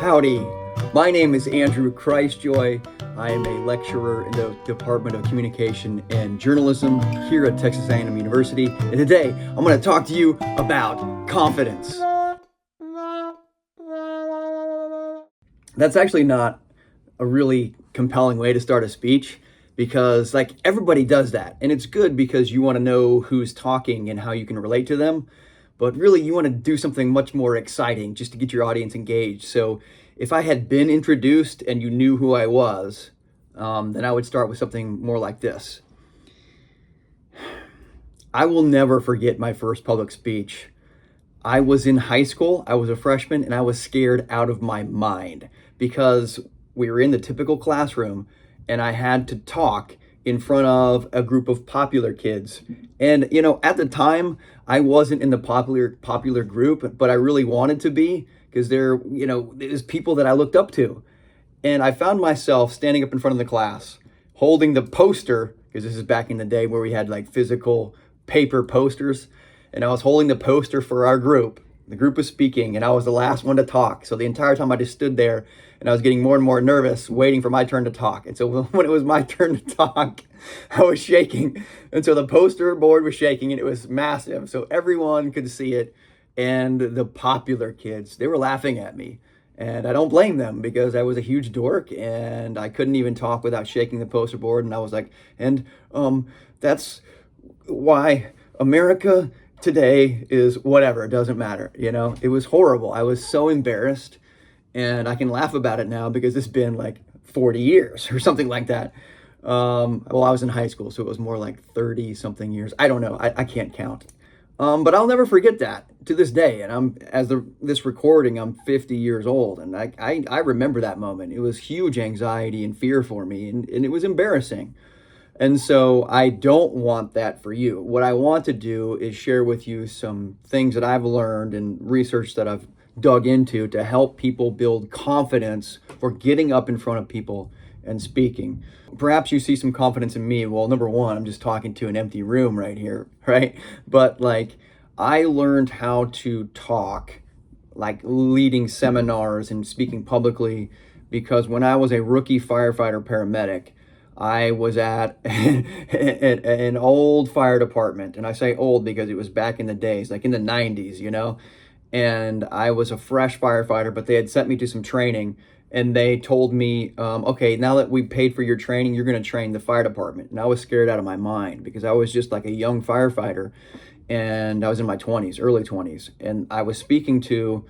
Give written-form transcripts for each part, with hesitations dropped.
Howdy, my name is Andrew Christjoy. I am a lecturer in the Department of Communication and Journalism here at Texas A&M University. And today, I'm going to talk to you about confidence. That's actually not a really compelling way to start a speech because everybody does that. And it's good because you want to know who's talking and how you can relate to them. But really, you want to do something much more exciting just to get your audience engaged. So if I had been introduced and you knew who I was, then I would start with something more like this. I will never forget my first public speech. I was in high school, I was a freshman, and I was scared out of my mind because we were in the typical classroom and I had to talk in front of a group of popular kids. And, at the time, I wasn't in the popular group, but I really wanted to be because there's people that I looked up to. And I found myself standing up in front of the class, holding the poster, because this is back in the day where we had physical paper posters. And I was holding the poster for our group. The group was speaking and I was the last one to talk. So the entire time I just stood there and I was getting more and more nervous waiting for my turn to talk. And so when it was my turn to talk, I was shaking. And so the poster board was shaking and it was massive. So everyone could see it. And the popular kids, they were laughing at me. And I don't blame them because I was a huge dork and I couldn't even talk without shaking the poster board. And I was like, that's why America today is whatever, it doesn't matter. It was horrible. I was so embarrassed and I can laugh about it now because it's been 40 years or something like that. Well, I was in high school, so it was more like 30 something years. I don't know. I can't count. But I'll never forget that to this day. And this recording, I'm 50 years old. And I remember that moment. It was huge anxiety and fear for me. And it was embarrassing. And so I don't want that for you. What I want to do is share with you some things that I've learned and research that I've dug into to help people build confidence for getting up in front of people and speaking. Perhaps you see some confidence in me. Well, number one, I'm just talking to an empty room right here, right? But I learned how to talk, leading seminars and speaking publicly, because when I was a rookie firefighter paramedic, I was at an old fire department. And I say old because it was back in the days, in the 90s, and I was a fresh firefighter, but they had sent me to some training and they told me, okay, now that we paid for your training, you're going to train the fire department. And I was scared out of my mind because I was just a young firefighter and I was in my 20s, early 20s. And I was speaking to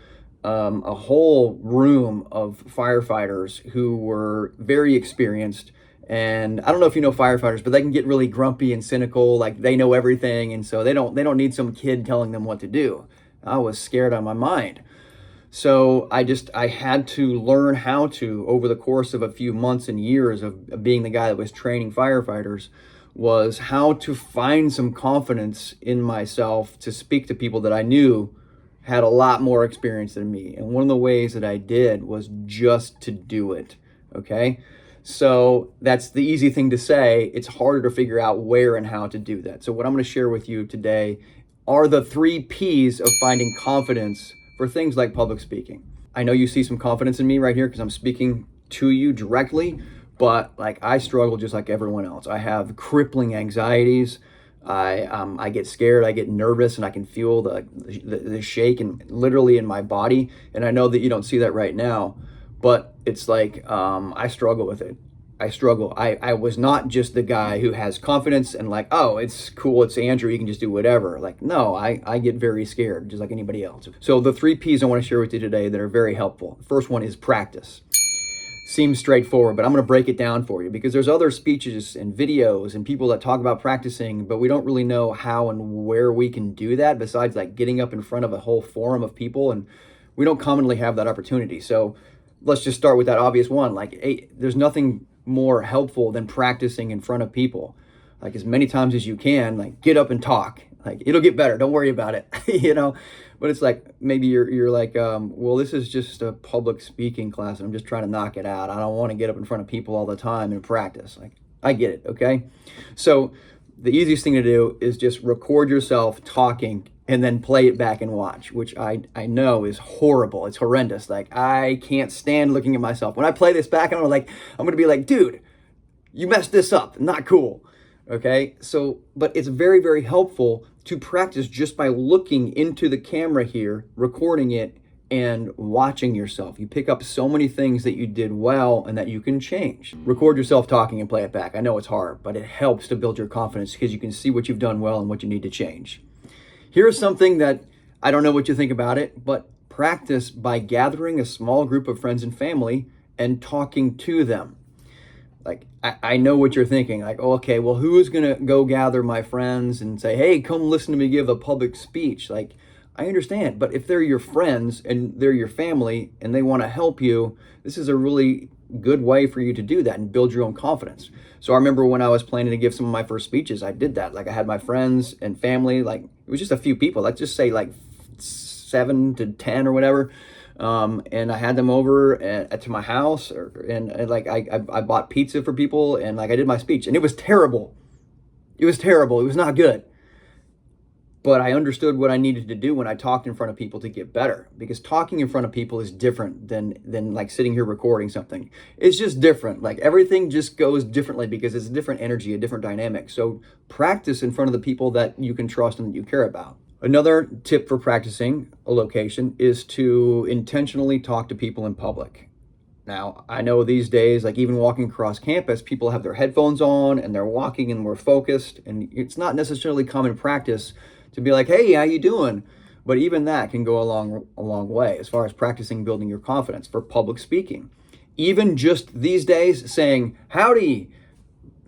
a whole room of firefighters who were very experienced. And I don't know if you know firefighters, but they can get really grumpy and cynical, they know everything. And so they don't need some kid telling them what to do. I was scared out of my mind. So I had to learn how to, over the course of a few months and years of being the guy that was training firefighters, was how to find some confidence in myself to speak to people that I knew had a lot more experience than me. And one of the ways that I did was just to do it, okay? So that's the easy thing to say. It's harder to figure out where and how to do that. So what I'm going to share with you today are the 3 P's of finding confidence for things like public speaking. I know you see some confidence in me right here because I'm speaking to you directly, but I struggle just like everyone else. I have crippling anxieties. I get scared, I get nervous, and I can feel the shake and literally in my body. And I know that you don't see that right now, but it's I struggle with it. I struggle. I was not just the guy who has confidence and oh, it's cool, it's Andrew, you can just do whatever. No, I get very scared just like anybody else. So the 3 P's I want to share with you today that are very helpful. The first one is practice. Seems straightforward, but I'm going to break it down for you because there's other speeches and videos and people that talk about practicing, but we don't really know how and where we can do that besides getting up in front of a whole forum of people, and we don't commonly have that opportunity. So let's just start with that obvious one. There's nothing more helpful than practicing in front of people, as many times as you can. Get up and talk. It'll get better, don't worry about it. But it's maybe you're well, this is just a public speaking class and I'm just trying to knock it out. I don't want to get up in front of people all the time and practice. I get it, okay? So the easiest thing to do is just record yourself talking and then play it back and watch, which I know is horrible. It's horrendous. Like, I can't stand looking at myself. When I play this back, I'm gonna be like, dude, you messed this up. Not cool. Okay. So, but it's very, very helpful to practice just by looking into the camera here, recording it, and watching yourself. You pick up so many things that you did well and that you can change. Record yourself talking and play it back. I know it's hard, but it helps to build your confidence because you can see what you've done well and what you need to change. Here's something that I don't know what you think about it, but practice by gathering a small group of friends and family and talking to them. Like, I know what you're thinking. Like, oh, okay, well, who's going to go gather my friends and say, hey, come listen to me give a public speech? Like, I understand, but if they're your friends and they're your family and they want to help you, this is a really good way for you to do that and build your own confidence. So I remember when I was planning to give some of my first speeches, I did that. Like, I had my friends and family, like, it was just a few people, like, just say like 7 to 10 or whatever. And I had them over to my house, and like I bought pizza for people, and like I did my speech, and it was terrible. It was terrible. It was not good. But I understood what I needed to do when I talked in front of people to get better, because talking in front of people is different than like sitting here recording something. It's just different. Like, everything just goes differently because it's a different energy, a different dynamic. So practice in front of the people that you can trust and that you care about. Another tip for practicing a location is to intentionally talk to people in public. Now, I know these days, like even walking across campus, people have their headphones on and they're walking and we're focused, and it's not necessarily common practice to be like, hey, how you doing? But even that can go a long way as far as practicing building your confidence for public speaking. Even just these days saying howdy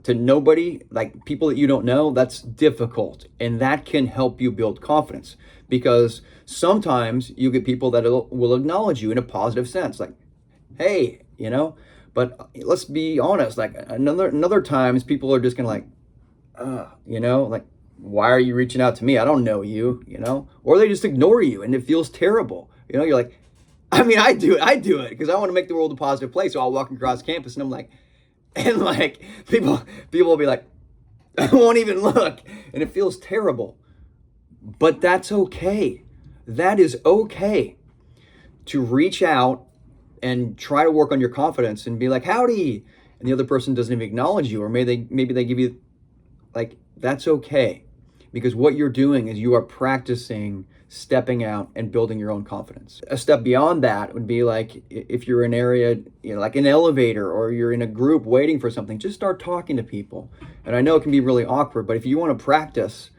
to nobody, like people that you don't know, that's difficult. And that can help you build confidence, because sometimes you get people that will acknowledge you in a positive sense, like, hey, but let's be honest, like another times people are just gonna like, like, why are you reaching out to me? I don't know you, or they just ignore you and it feels terrible. You're like, I mean, I do it because I want to make the world a positive place. So I'll walk across campus and I'm like, and like people will be like, I won't even look, and it feels terrible. But that's okay. That is okay to reach out and try to work on your confidence and be like, howdy, and the other person doesn't even acknowledge you, or maybe they give you, like, that's okay. Because what you're doing is you are practicing stepping out and building your own confidence. A step beyond that would be like, if you're in an area, like an elevator, or you're in a group waiting for something, just start talking to people. And I know it can be really awkward, but if you want to practice,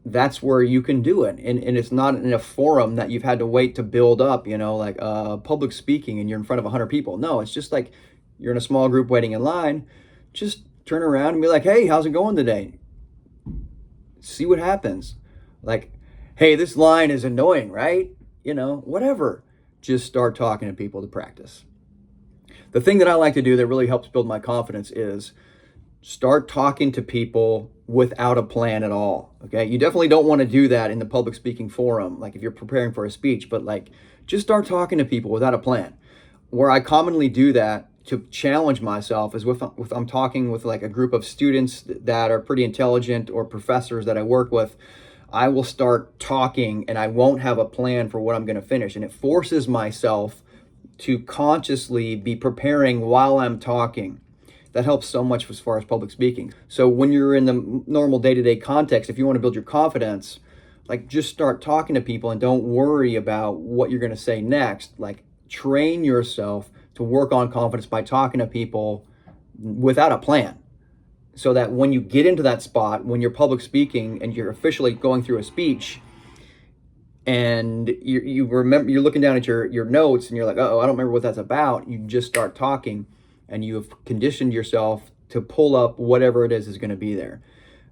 that's where you can do it. And it's not in a forum that you've had to wait to build up, like public speaking and you're in front of 100 people. No, it's just like you're in a small group waiting in line. Just turn around and be like, hey, how's it going today? See what happens. Like, hey, this line is annoying, right? Whatever. Just start talking to people to practice. The thing that I like to do that really helps build my confidence is start talking to people without a plan at all. Okay. You definitely don't want to do that in the public speaking forum, like if you're preparing for a speech, but like just start talking to people without a plan. Where I commonly do that to challenge myself is with I'm talking with like a group of students that are pretty intelligent, or professors that I work with. I will start talking and I won't have a plan for what I'm going to finish, and it forces myself to consciously be preparing while I'm talking. That helps so much as far as public speaking. So when you're in the normal day-to-day context, if you want to build your confidence, like, just start talking to people and don't worry about what you're going to say next. Like, train yourself to work on confidence by talking to people without a plan, so that when you get into that spot, when you're public speaking and you're officially going through a speech, and you remember, you're looking down at your notes and you're like, oh, I don't remember what that's about. You just start talking, and you have conditioned yourself to pull up whatever it is going to be there.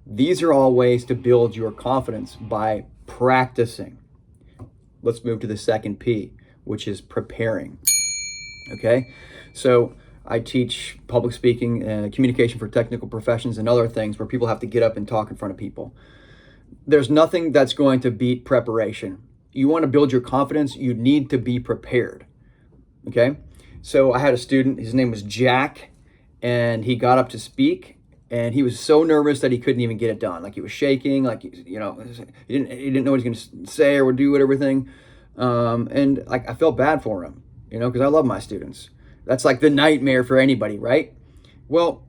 These are all ways to build your confidence by practicing. Let's move to the second P, which is preparing. Okay, so I teach public speaking, communication for technical professions, and other things where people have to get up and talk in front of people. There's nothing that's going to beat preparation. You want to build your confidence, you need to be prepared. Okay, so I had a student, his name was Jack, and he got up to speak, and he was so nervous that he couldn't even get it done. Like he was shaking, like, he didn't know what he was going to say or do it, everything. And like I felt bad for him, because I love my students. That's like the nightmare for anybody, right? Well,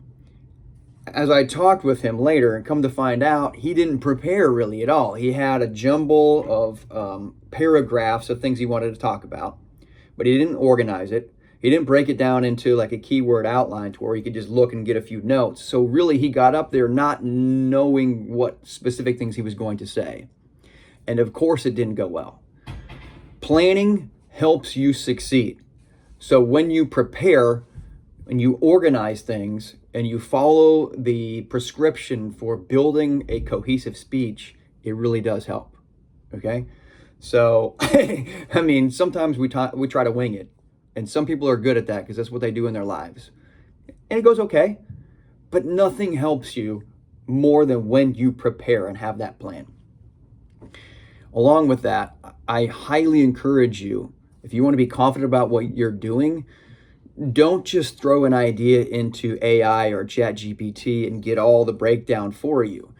as I talked with him later and come to find out, he didn't prepare really at all. He had a jumble of paragraphs of things he wanted to talk about, but he didn't organize it. He didn't break it down into like a keyword outline to where he could just look and get a few notes. So really he got up there not knowing what specific things he was going to say. And of course it didn't go well. Planning helps you succeed. So when you prepare and you organize things and you follow the prescription for building a cohesive speech, it really does help. Okay? So, I mean, sometimes we try to wing it. And some people are good at that because that's what they do in their lives. And it goes okay. But nothing helps you more than when you prepare and have that plan. Along with that, I highly encourage you, if you want to be confident about what you're doing, don't just throw an idea into AI or ChatGPT and get all the breakdown for you.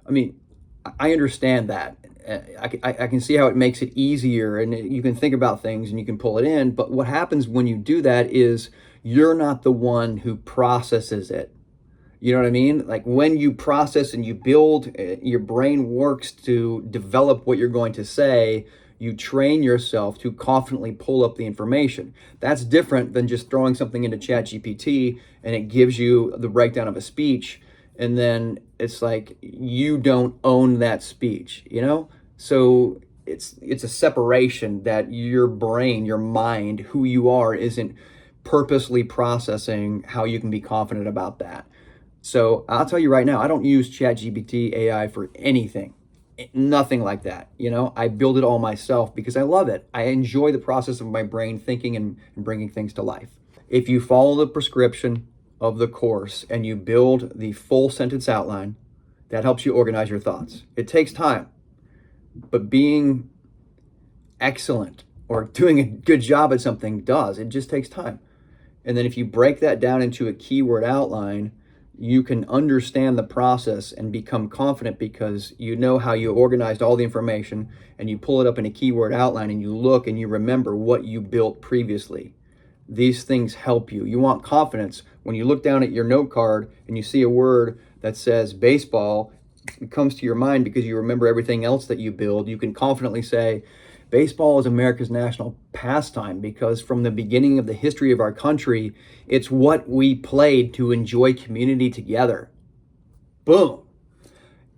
I mean, I understand that. I can see how it makes it easier and you can think about things and you can pull it in. But what happens when you do that is you're not the one who processes it. You know what I mean? Like when you process and you build, your brain works to develop what you're going to say. You train yourself to confidently pull up the information. That's different than just throwing something into ChatGPT and it gives you the breakdown of a speech. And then it's like you don't own that speech, So it's a separation that your brain, your mind, who you are, isn't purposely processing how you can be confident about that. So I'll tell you right now, I don't use ChatGPT AI for anything. Nothing like that. I build it all myself because I love it. I enjoy the process of my brain thinking and bringing things to life. If you follow the prescription of the course and you build the full sentence outline, that helps you organize your thoughts. It takes time, but being excellent or doing a good job at something does. It just takes time. And then if you break that down into a keyword outline, you can understand the process and become confident because you know how you organized all the information and you pull it up in a keyword outline and you look and you remember what you built previously. These things help you. You want confidence. When you look down at your note card and you see a word that says baseball, it comes to your mind because you remember everything else that you build. You can confidently say, baseball is America's national pastime because from the beginning of the history of our country, it's what we played to enjoy community together. Boom.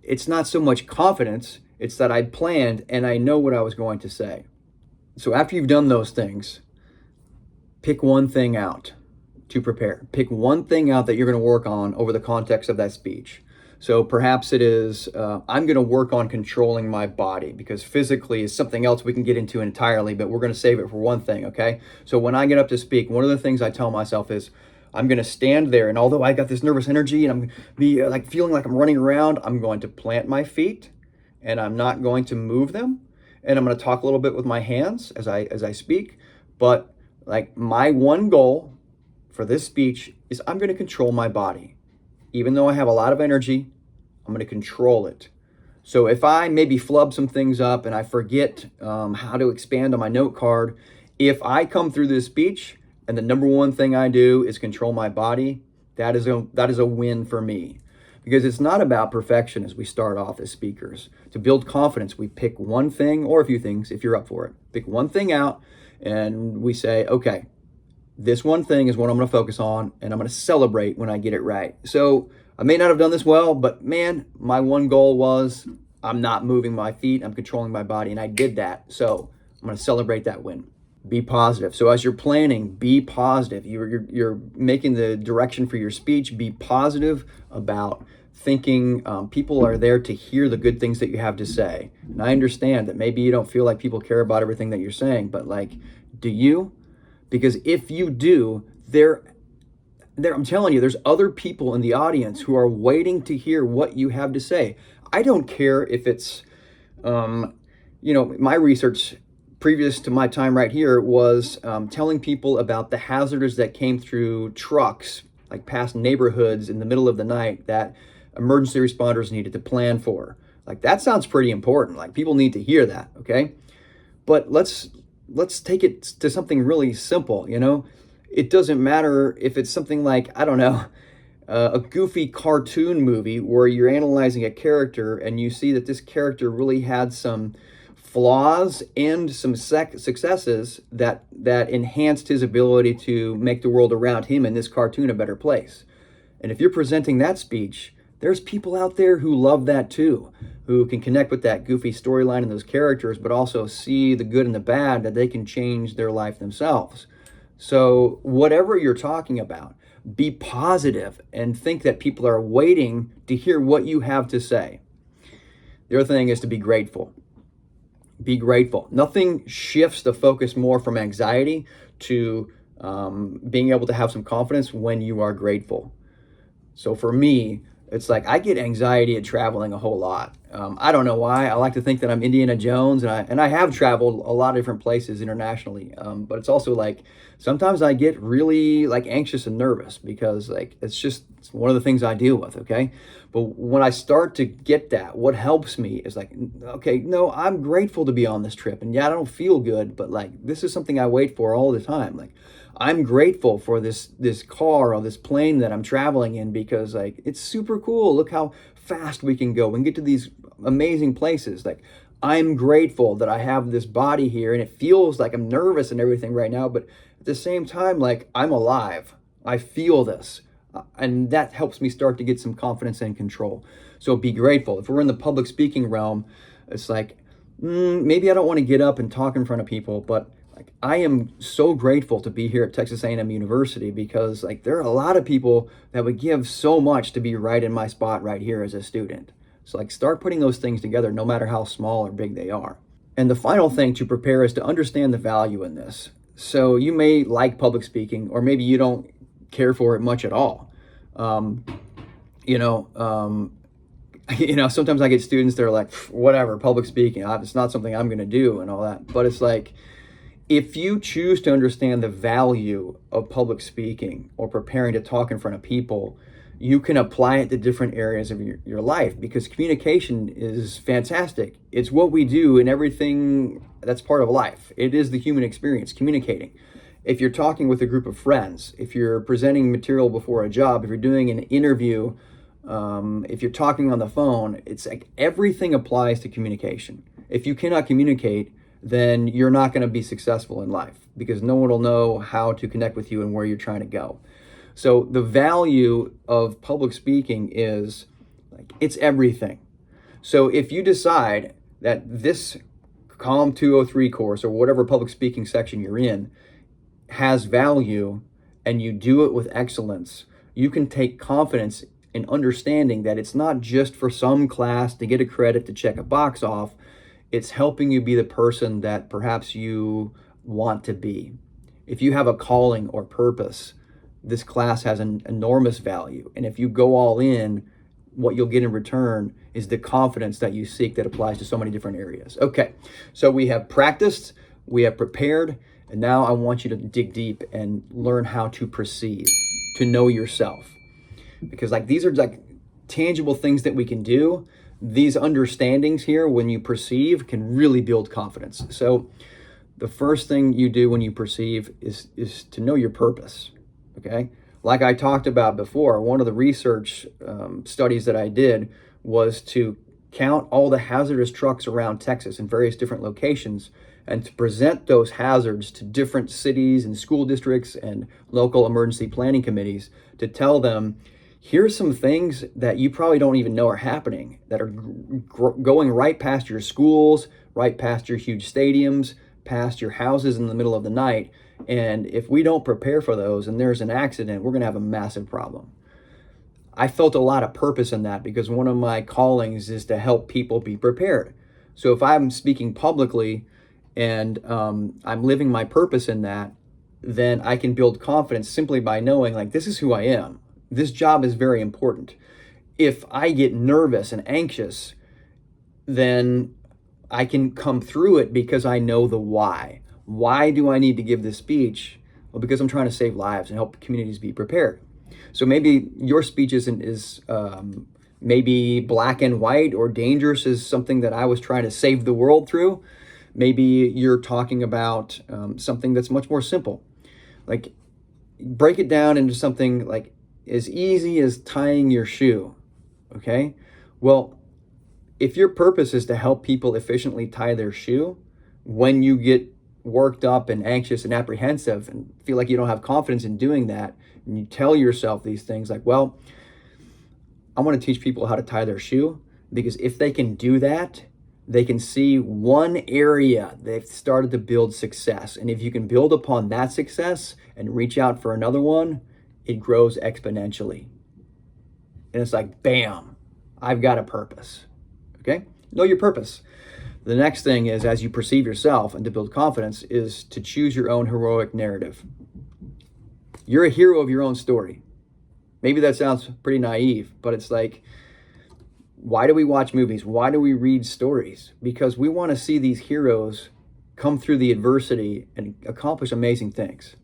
It's not so much confidence, it's that I planned and I know what I was going to say. So after you've done those things, pick one thing out to prepare. Pick one thing out that you're going to work on over the context of that speech. So perhaps it is, I'm going to work on controlling my body because physically is something else we can get into entirely, but we're going to save it for one thing, okay? So when I get up to speak, one of the things I tell myself is I'm going to stand there, and although I got this nervous energy and I'm going to be like feeling like I'm running around, I'm going to plant my feet and I'm not going to move them. And I'm going to talk a little bit with my hands as I speak. But like my one goal for this speech is I'm going to control my body. Even though I have a lot of energy, I'm going to control it. So if I maybe flub some things up and I forget how to expand on my note card, if I come through this speech and the number one thing I do is control my body, that is a win for me. Because it's not about perfection as we start off as speakers. To build confidence, we pick one thing or a few things if you're up for it. Pick one thing out and we say, okay, this one thing is what I'm going to focus on and I'm going to celebrate when I get it right. So I may not have done this well, but man, my one goal was I'm not moving my feet, I'm controlling my body, and I did that. So I'm going to celebrate that win. Be positive. So as you're planning, be positive. You're making the direction for your speech. Be positive about thinking people are there to hear the good things that you have to say. And I understand that maybe you don't feel like people care about everything that you're saying, but like, do you? Because if you do, I'm telling you, there's other people in the audience who are waiting to hear what you have to say. I don't care if it's, my research previous to my time right here was telling people about the hazards that came through trucks like past neighborhoods in the middle of the night that emergency responders needed to plan for. Like that sounds pretty important. Like people need to hear that, okay? But let's take it to something really simple, you know? It doesn't matter if it's something like, I don't know, a goofy cartoon movie where you're analyzing a character and you see that this character really had some flaws and some successes that enhanced his ability to make the world around him in this cartoon a better place. And if you're presenting that speech, there's people out there who love that too, who can connect with that goofy storyline and those characters, but also see the good and the bad that they can change their life themselves. So whatever you're talking about, be positive and think that people are waiting to hear what you have to say. The other thing is to be grateful. Be grateful. Nothing shifts the focus more from anxiety to being able to have some confidence when you are grateful. So for me, it's like I get anxiety at traveling a whole lot. I don't know why. I like to think that I'm Indiana Jones, and I have traveled a lot of different places internationally. But it's also like sometimes I get really like anxious and nervous because like it's one of the things I deal with. Okay, but when I start to get that, what helps me is like, okay, no, I'm grateful to be on this trip, and yeah, I don't feel good, but like this is something I wait for all the time. Like I'm grateful for this car or this plane that I'm traveling in because like it's super cool. Look how fast we can go and get to these amazing places. Like I'm grateful that I have this body here and it feels like I'm nervous and everything right now, but at the same time, like I'm alive. I feel this. And that helps me start to get some confidence and control. So be grateful. If we're in the public speaking realm, it's like, maybe I don't want to get up and talk in front of people, but like I am so grateful to be here at Texas A&M University because like there are a lot of people that would give so much to be right in my spot right here as a student. So like start putting those things together no matter how small or big they are. And the final thing to prepare is to understand the value in this. So you may like public speaking or maybe you don't care for it much at all. Sometimes I get students that are like, whatever, public speaking, it's not something I'm going to do and all that. But it's like, if you choose to understand the value of public speaking or preparing to talk in front of people, you can apply it to different areas of your life because communication is fantastic. It's what we do in everything that's part of life. It is the human experience, communicating. If you're talking with a group of friends, if you're presenting material before a job, if you're doing an interview, if you're talking on the phone, it's like everything applies to communication. If you cannot communicate, then you're not going to be successful in life because no one will know how to connect with you and where you're trying to go. So the value of public speaking is like it's everything. So if you decide that this COM 203 course or whatever public speaking section you're in has value and you do it with excellence, you can take confidence in understanding that it's not just for some class to get a credit to check a box off. It's helping you be the person that perhaps you want to be. If you have a calling or purpose, this class has an enormous value. And if you go all in, what you'll get in return is the confidence that you seek that applies to so many different areas. Okay, so we have practiced, we have prepared, and now I want you to dig deep and learn how to perceive, to know yourself. Because like these are like tangible things that we can do. These understandings here, when you perceive, can really build confidence. So the first thing you do when you perceive is to know your purpose, okay? Like I talked about before, one of the research studies that I did was to count all the hazardous trucks around Texas in various different locations and to present those hazards to different cities and school districts and local emergency planning committees to tell them, here's some things that you probably don't even know are happening that are going right past your schools, right past your huge stadiums, past your houses in the middle of the night. And if we don't prepare for those and there's an accident, we're going to have a massive problem. I felt a lot of purpose in that because one of my callings is to help people be prepared. So if I'm speaking publicly and I'm living my purpose in that, then I can build confidence simply by knowing like, this is who I am. This job is very important. If I get nervous and anxious, then I can come through it because I know the why. Why do I need to give this speech? Well, because I'm trying to save lives and help communities be prepared. So maybe your speech isn't is maybe black and white, or dangerous is something that I was trying to save the world through. Maybe you're talking about something that's much more simple. Like, break it down into something like as easy as tying your shoe. Okay? Well, if your purpose is to help people efficiently tie their shoe, when you get worked up and anxious and apprehensive and feel like you don't have confidence in doing that, and you tell yourself these things like, well, I want to teach people how to tie their shoe, because if they can do that, they can see one area they've started to build success. And if you can build upon that success and reach out for another one, it grows exponentially. And it's like, bam, I've got a purpose. Okay? Know your purpose. The next thing is, as you perceive yourself and to build confidence, is to choose your own heroic narrative. You're a hero of your own story. Maybe that sounds pretty naive, but it's like, why do we watch movies? Why do we read stories? Because we want to see these heroes come through the adversity and accomplish amazing things.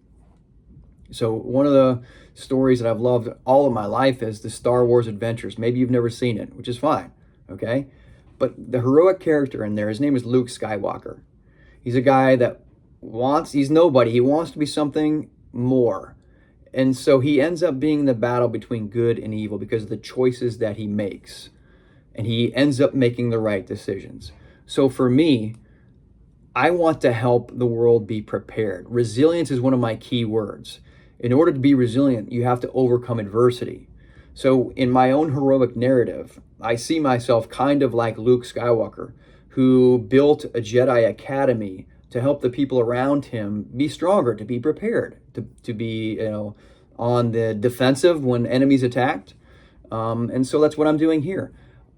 So one of the stories that I've loved all of my life is the Star Wars Adventures. Maybe you've never seen it, which is fine, okay? But the heroic character in there, his name is Luke Skywalker. He's a guy that he's nobody. He wants to be something more. And so he ends up being in the battle between good and evil because of the choices that he makes. And he ends up making the right decisions. So for me, I want to help the world be prepared. Resilience is one of my key words. In order to be resilient, you have to overcome adversity. So in my own heroic narrative, I see myself kind of like Luke Skywalker, who built a Jedi Academy to help the people around him be stronger, to be prepared, to be, on the defensive when enemies attacked. And so that's what I'm doing here.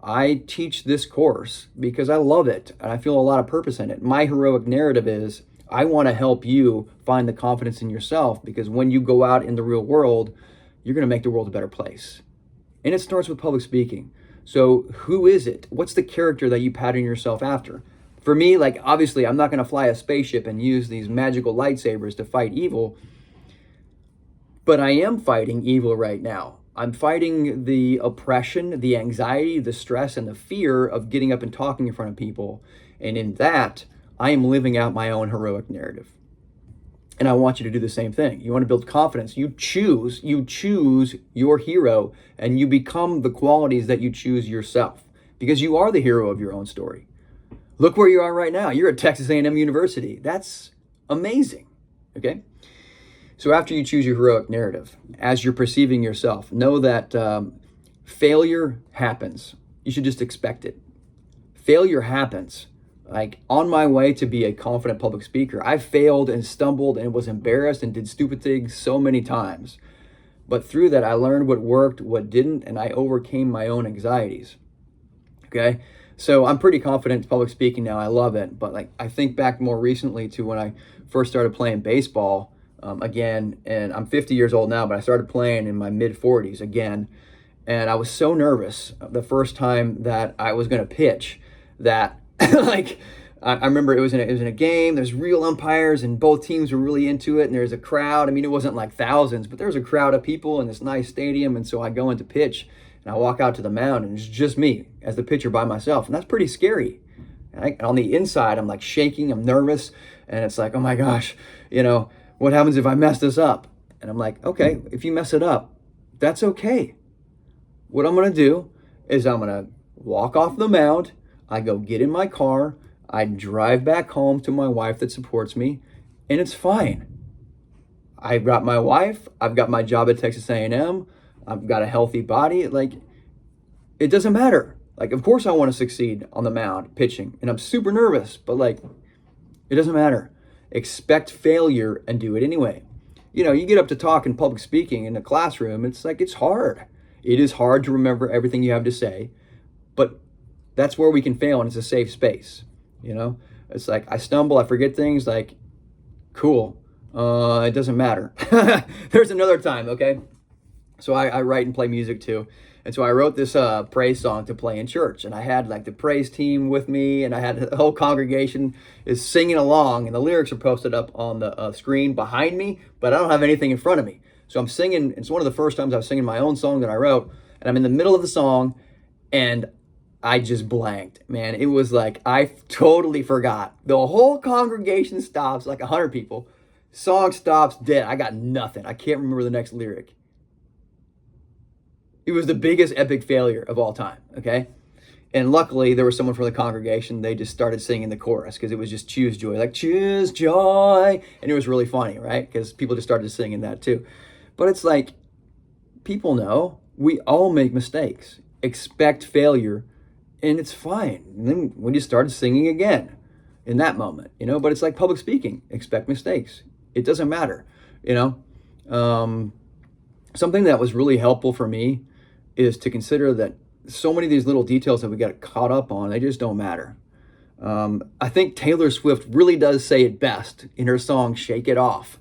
I teach this course because I love it and I feel a lot of purpose in it. My heroic narrative is, I want to help you find the confidence in yourself, because when you go out in the real world, you're going to make the world a better place. And it starts with public speaking. So who is it? What's the character that you pattern yourself after? For me, like, obviously, I'm not going to fly a spaceship and use these magical lightsabers to fight evil, but I am fighting evil right now. I'm fighting the oppression, the anxiety, the stress, and the fear of getting up and talking in front of people. And in that, I am living out my own heroic narrative. And I want you to do the same thing. You want to build confidence. You choose your hero, and you become the qualities that you choose yourself, because you are the hero of your own story. Look where you are right now. You're at Texas A&M University. That's amazing. Okay? So after you choose your heroic narrative, as you're perceiving yourself, know that failure happens. You should just expect it. Failure happens. Like, on my way to be a confident public speaker, I failed and stumbled and was embarrassed and did stupid things so many times. But through that, I learned what worked, what didn't, and I overcame my own anxieties. Okay? So I'm pretty confident in public speaking now. I love it. But like, I think back more recently to when I first started playing baseball again, and I'm 50 years old now, but I started playing in my mid-40s again. And I was so nervous the first time that I was going to pitch that like, I remember it was in a game. There's real umpires and both teams were really into it. And there's a crowd. I mean, it wasn't like thousands, but there was a crowd of people in this nice stadium. And so I go into pitch and I walk out to the mound and it's just me as the pitcher by myself. And that's pretty scary. And on the inside, I'm like shaking, I'm nervous. And it's like, oh my gosh, what happens if I mess this up? And I'm like, okay, if you mess it up, that's okay. What I'm going to do is I'm going to walk off the mound. I go get in my car, I drive back home to my wife that supports me, and it's fine. I've got my wife, I've got my job at Texas A&M, I've got a healthy body. Like, it doesn't matter. Like, of course I want to succeed on the mound pitching, and I'm super nervous, but like, it doesn't matter. Expect failure and do it anyway. You get up to talk in public speaking in a classroom, it's like, it's hard. It is hard to remember everything you have to say, but that's where we can fail, and it's a safe space. It's like, I stumble, I forget things, like, cool. It doesn't matter. There's another time, okay? So I write and play music too. And so I wrote this praise song to play in church. And I had like the praise team with me, and I had the whole congregation is singing along, and the lyrics are posted up on the screen behind me, but I don't have anything in front of me. So I'm singing, it's one of the first times I was singing my own song that I wrote, and I'm in the middle of the song, and I just blanked, man. It was like, I totally forgot. The whole congregation stops, like 100 people. Song stops dead. I got nothing. I can't remember the next lyric. It was the biggest epic failure of all time, okay? And luckily, there was someone from the congregation. They just started singing the chorus because it was just choose joy, like choose joy. And it was really funny, right? Because people just started singing that too. But it's like, people know we all make mistakes. Expect failure, and it's fine. And then we just started singing again in that moment, but it's like public speaking. Expect mistakes. It doesn't matter, Something that was really helpful for me is to consider that so many of these little details that we get caught up on, they just don't matter. I think Taylor Swift really does say it best in her song, Shake It Off.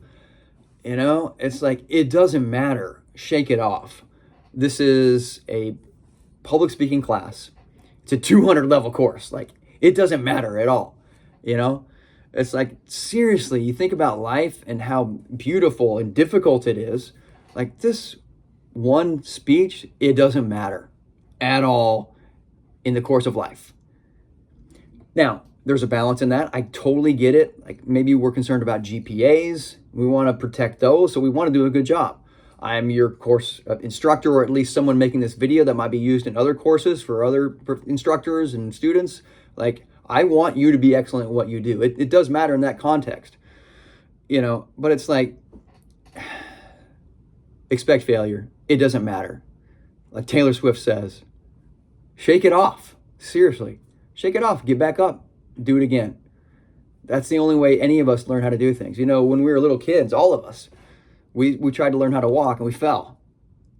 It's like, it doesn't matter. Shake it off. This is a public speaking class. It's a 200 level course. Like, it doesn't matter at all. It's like, seriously, you think about life and how beautiful and difficult it is. Like, this one speech, it doesn't matter at all in the course of life. Now, there's a balance in that. I totally get it. Like, maybe we're concerned about GPAs. We want to protect those, so we want to do a good job. I'm your course instructor, or at least someone making this video that might be used in other courses for other instructors and students. Like, I want you to be excellent at what you do. It does matter in that context, but it's like, expect failure. It doesn't matter. Like Taylor Swift says, shake it off. Seriously, shake it off. Get back up. Do it again. That's the only way any of us learn how to do things. When we were little kids, all of us, we tried to learn how to walk and we fell.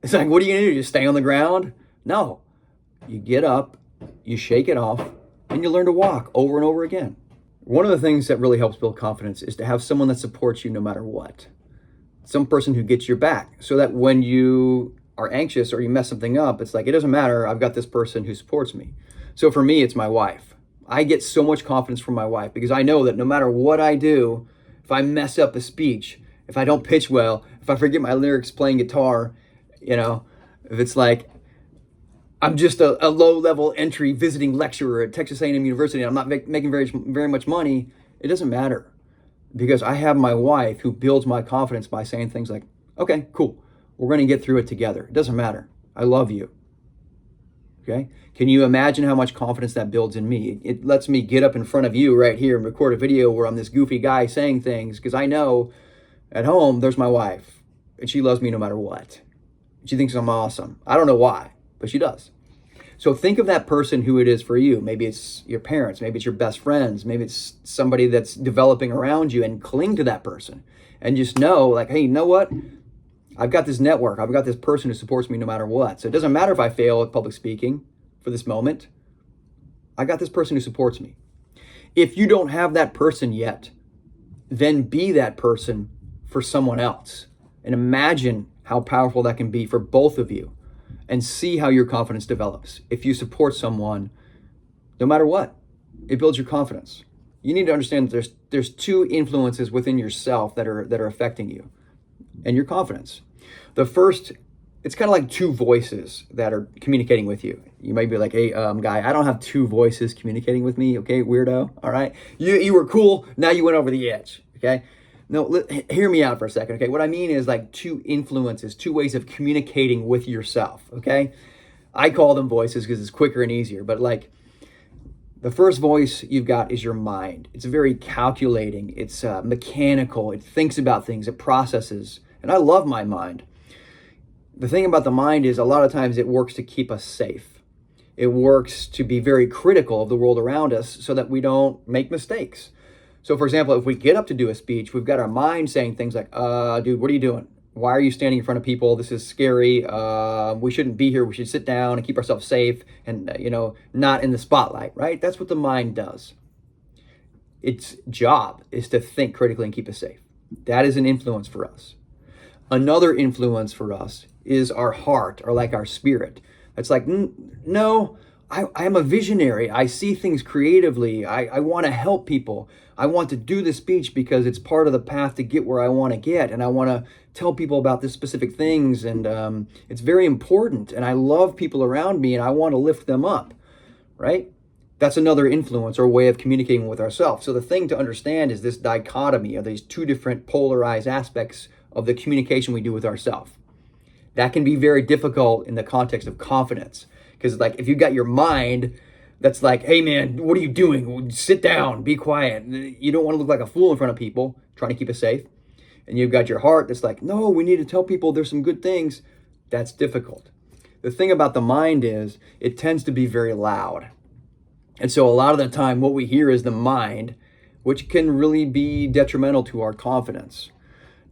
It's like, what are you going to do? Just stay on the ground? No. You get up, you shake it off, and you learn to walk over and over again. One of the things that really helps build confidence is to have someone that supports you no matter what. Some person who gets your back, so that when you are anxious or you mess something up, it's like, it doesn't matter. I've got this person who supports me. So for me, it's my wife. I get so much confidence from my wife because I know that no matter what I do, if I mess up a speech, if I don't pitch well, if I forget my lyrics playing guitar, if it's like, I'm just a low-level entry visiting lecturer at Texas A&M University, and I'm not making very much money, it doesn't matter. Because I have my wife who builds my confidence by saying things like, okay, cool, we're going to get through it together. It doesn't matter. I love you. Okay? Can you imagine how much confidence that builds in me? It lets me get up in front of you right here and record a video where I'm this goofy guy saying things, because I know at home there's my wife, and she loves me no matter what. She thinks I'm awesome. I don't know why, but she does. So think of that person who it is for you. Maybe it's your parents, maybe it's your best friends, maybe it's somebody that's developing around you, and cling to that person. And just know, like, hey, you know what? I've got this network. I've got this person who supports me no matter what. So it doesn't matter if I fail at public speaking for this moment. I got this person who supports me. If you don't have that person yet, then be that person for someone else. And imagine how powerful that can be for both of you. And see how your confidence develops. If you support someone, no matter what, it builds your confidence. You need to understand that there's two influences within yourself that are affecting you and your confidence. The first, it's kind of like two voices that are communicating with you. You might be like, hey, guy, I don't have two voices communicating with me, okay, weirdo, all right? You were cool, now you went over the edge, okay? No, hear me out for a second, okay? What I mean is like two influences, two ways of communicating with yourself, okay? I call them voices because it's quicker and easier, but like the first voice you've got is your mind. It's very calculating, it's mechanical, it thinks about things, it processes, and I love my mind. The thing about the mind is a lot of times it works to keep us safe. It works to be very critical of the world around us so that we don't make mistakes. So for example, if we get up to do a speech, we've got our mind saying things like, dude, what are you doing? Why are you standing in front of people? This is scary. We shouldn't be here. We should sit down and keep ourselves safe and, not in the spotlight, right? That's what the mind does. Its job is to think critically and keep us safe. That is an influence for us. Another influence for us is our heart, or like our spirit. It's like, no, I am a visionary. I see things creatively. I want to help people. I want to do this speech because it's part of the path to get where I want to get. And I want to tell people about this specific things. And it's very important. And I love people around me and I want to lift them up, right? That's another influence or way of communicating with ourselves. So the thing to understand is this dichotomy of these two different polarized aspects of the communication we do with ourselves. That can be very difficult in the context of confidence. Because like if you got your mind that's like, hey man, what are you doing? Sit down, be quiet. You don't want to look like a fool in front of people, trying to keep it safe. And you've got your heart that's like, no, we need to tell people there's some good things. That's difficult. The thing about the mind is it tends to be very loud. And so a lot of the time what we hear is the mind, which can really be detrimental to our confidence.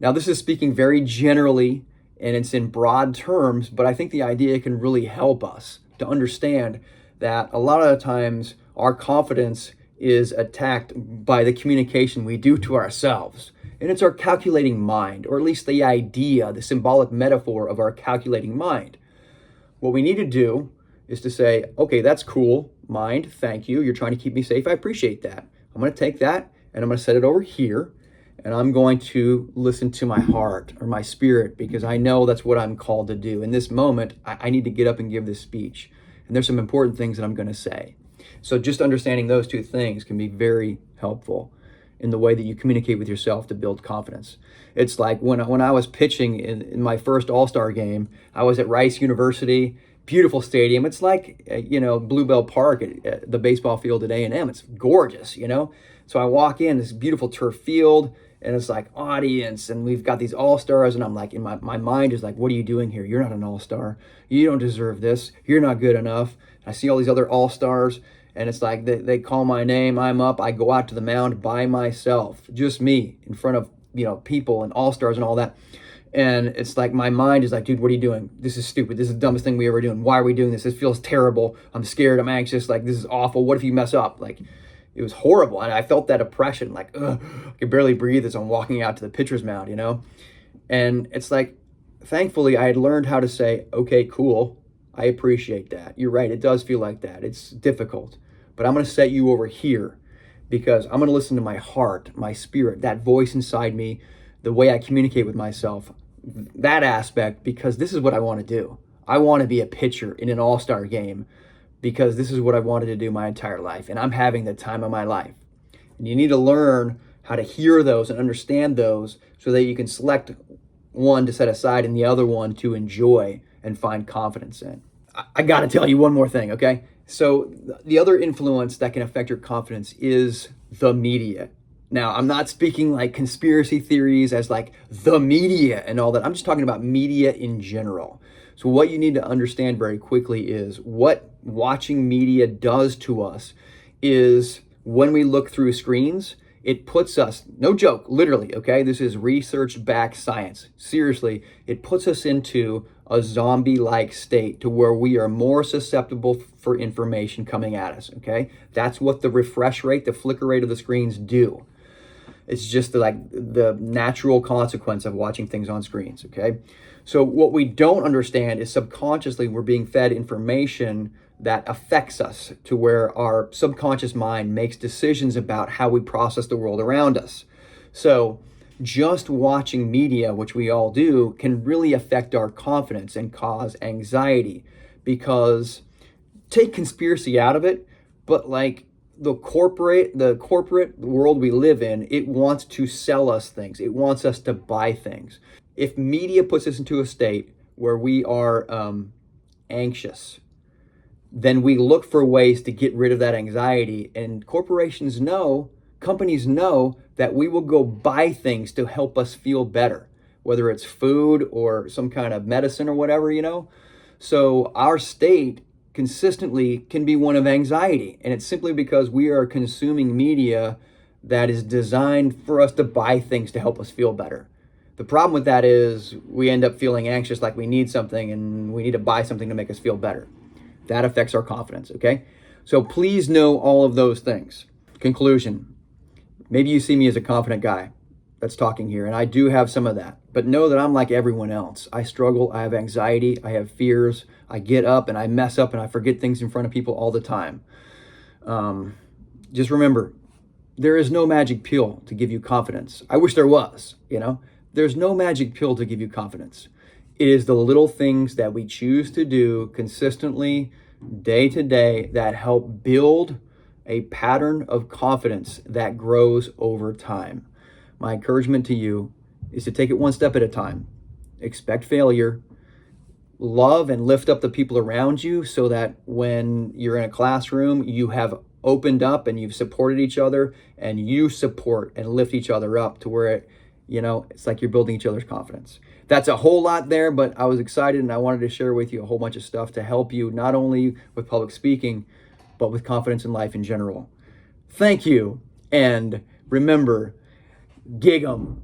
Now this is speaking very generally and it's in broad terms, but I think the idea can really help us to understand that a lot of the times our confidence is attacked by the communication we do to ourselves. And it's our calculating mind, or at least the idea, the symbolic metaphor of our calculating mind. What we need to do is to say, okay, that's cool, mind, thank you. You're trying to keep me safe. I appreciate that. I'm going to take that and I'm going to set it over here. And I'm going to listen to my heart or my spirit because I know that's what I'm called to do. In this moment, I need to get up and give this speech. And there's some important things that I'm going to say. So just understanding those two things can be very helpful in the way that you communicate with yourself to build confidence. It's like when I was pitching in my first All-Star game, I was at Rice University, beautiful stadium. It's like, Bluebell Park at the baseball field at A&M. It's gorgeous, So I walk in, this beautiful turf field, and it's like audience, and we've got these all-stars, and I'm like, in my mind is like, what are you doing here? You're not an all-star. You don't deserve this. You're not good enough. I see all these other all-stars, and it's like they call my name. I'm up. I go out to the mound by myself, just me, in front of people and all-stars and all that. And it's like my mind is like, dude, what are you doing? This is stupid. This is the dumbest thing we ever doing. Why are we doing this? This feels terrible. I'm scared. I'm anxious. Like, this is awful. What if you mess up? Like, it was horrible. And I felt that oppression, like, ugh, I could barely breathe as I'm walking out to the pitcher's mound, And it's like, thankfully, I had learned how to say, okay, cool. I appreciate that. You're right. It does feel like that. It's difficult. But I'm going to set you over here because I'm going to listen to my heart, my spirit, that voice inside me, the way I communicate with myself, that aspect, because this is what I want to do. I want to be a pitcher in an all-star game because this is what I wanted to do my entire life, and I'm having the time of my life. And you need to learn how to hear those and understand those so that you can select one to set aside and the other one to enjoy and find confidence in. I got to tell you one more thing, okay? So the other influence that can affect your confidence is the media. Now, I'm not speaking like conspiracy theories as like the media and all that. I'm just talking about media in general. So what you need to understand very quickly is what watching media does to us is when we look through screens, it puts us, no joke, literally, okay? This is research-backed science. Seriously, it puts us into a zombie-like state to where we are more susceptible for information coming at us, okay? That's what the refresh rate, the flicker rate of the screens do. It's just like the natural consequence of watching things on screens, okay? So what we don't understand is subconsciously we're being fed information that affects us to where our subconscious mind makes decisions about how we process the world around us. So just watching media, which we all do, can really affect our confidence and cause anxiety because take conspiracy out of it, but like the corporate world we live in, it wants to sell us things. It wants us to buy things. If media puts us into a state where we are anxious, then we look for ways to get rid of that anxiety. And companies know that we will go buy things to help us feel better, whether it's food or some kind of medicine or whatever, So our state consistently can be one of anxiety. And it's simply because we are consuming media that is designed for us to buy things to help us feel better. The problem with that is we end up feeling anxious, like we need something and we need to buy something to make us feel better. That affects our confidence, okay? So please know all of those things. Conclusion. Maybe you see me as a confident guy that's talking here, and I do have some of that. But know that I'm like everyone else. I struggle, I have anxiety, I have fears. I get up and I mess up and I forget things in front of people all the time. Just remember, there is no magic pill to give you confidence. I wish there was, There's no magic pill to give you confidence. It is the little things that we choose to do consistently, day to day, that help build a pattern of confidence that grows over time. My encouragement to you is to take it one step at a time. Expect failure. Love and lift up the people around you so that when you're in a classroom, you have opened up and you've supported each other, and you support and lift each other up to where it's like you're building each other's confidence. That's a whole lot there, but I was excited and I wanted to share with you a whole bunch of stuff to help you not only with public speaking, but with confidence in life in general. Thank you. And remember, gig 'em.